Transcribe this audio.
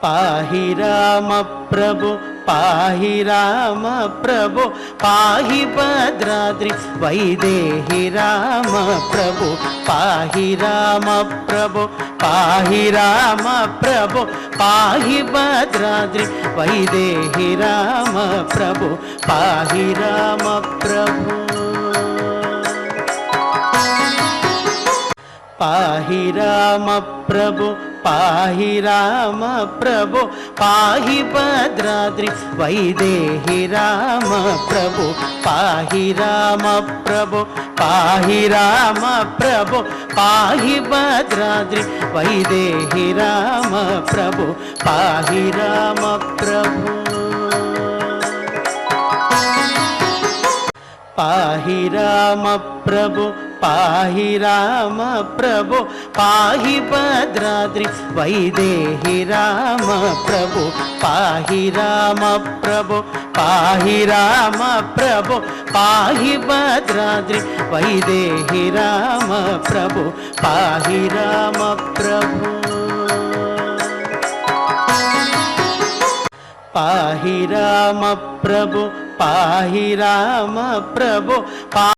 पाहि राम प्रभु पाहि राम प्रभु पाहि भद्राद्रि वैदेहि राम प्रभु पाहि राम प्रभु पाहि राम प्रभु पाहि भद्राद्रि वैदेहि राम प्रभु पाहि राम प्रभु पाहि राम प्रभु पाहि राम प्रभु पाहि भद्राद्रि वैदेहि राम प्रभु पाहि राम प्रभु पाहि राम प्रभु पाहि भद्राद्रि वैदेहि राम प्रभु पाहि राम प्रभु पाहि राम प्रभु पाहि राम प्रभु पाहि भद्राद्रि वैदेहि राम प्रभु पाहि राम प्रभु पाहि राम प्रभु पाहि भद्राद्रि वैदेहि राम प्रभु पाहि राम प्रभु पाहि राम प्रभु पाहि राम प्रभु